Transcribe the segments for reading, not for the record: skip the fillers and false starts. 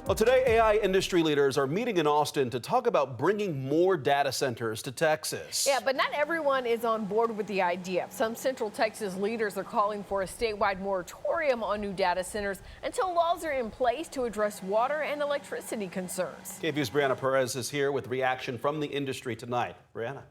Well, today, AI industry leaders are meeting in Austin to talk about bringing more data centers to Texas. Yeah, but not everyone is on board with the idea. Some Central Texas leaders are calling for a statewide moratorium on new data centers until laws are in place to address water and electricity concerns. KVUE's Brianna Perez is here with reaction from the industry tonight. Brianna.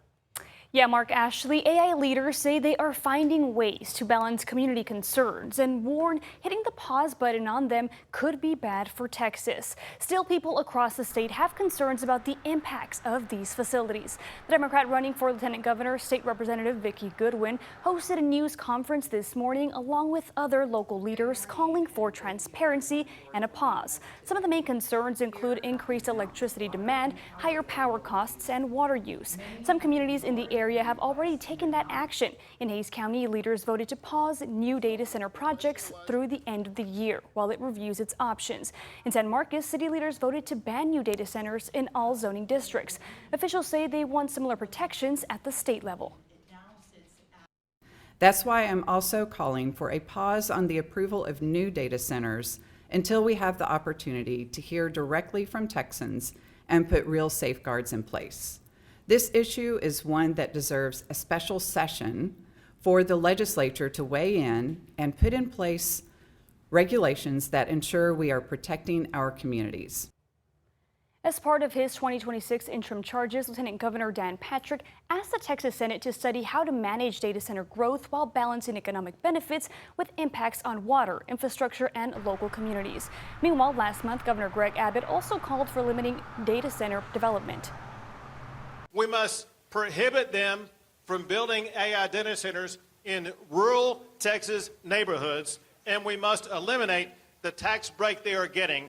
Yeah, Mark, Ashley, AI leaders say they are finding ways to balance community concerns and warn hitting the pause button on them could be bad for Texas. Still, people across the state have concerns about the impacts of these facilities. The Democrat running for Lieutenant Governor, State Representative Vicki Goodwin, hosted a news conference this morning along with other local leaders calling for transparency and a pause. Some of the main concerns include increased electricity demand, higher power costs, and water use. Some communities in the area have already taken that action. In Hays County, leaders voted to pause new data center projects through the end of the year while it reviews its options. In San Marcos, city leaders voted to ban new data centers in all zoning districts. Officials say they want similar protections at the state level. That's why I'm also calling for a pause on the approval of new data centers until we have the opportunity to hear directly from Texans and put real safeguards in place. This issue is one that deserves a special session for the legislature to weigh in and put in place regulations that ensure we are protecting our communities. As part of his 2026 interim charges, Lieutenant Governor Dan Patrick asked the Texas Senate to study how to manage data center growth while balancing economic benefits with impacts on water, infrastructure, and local communities. Meanwhile, last month, Governor Greg Abbott also called for limiting data center development. We must prohibit them from building AI data centers in rural Texas neighborhoods, and we must eliminate the tax break they are getting.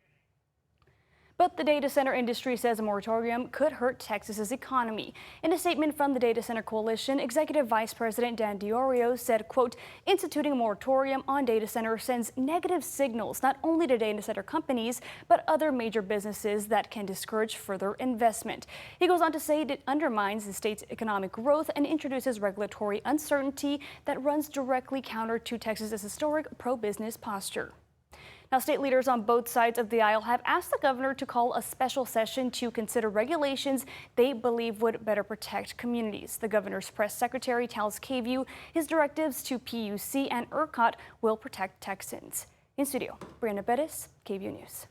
But the data center industry says a moratorium could hurt Texas's economy. In a statement from the Data Center Coalition, Executive Vice President Dan Diorio said, quote, instituting a moratorium on data centers sends negative signals not only to data center companies, but other major businesses that can discourage further investment. He goes on to say it undermines the state's economic growth and introduces regulatory uncertainty that runs directly counter to Texas's historic pro-business posture. Now, state leaders on both sides of the aisle have asked the governor to call a special session to consider regulations they believe would better protect communities. The governor's press secretary tells KVUE his directives to PUC and ERCOT will protect Texans. In studio, Brianna Perez, KVUE News.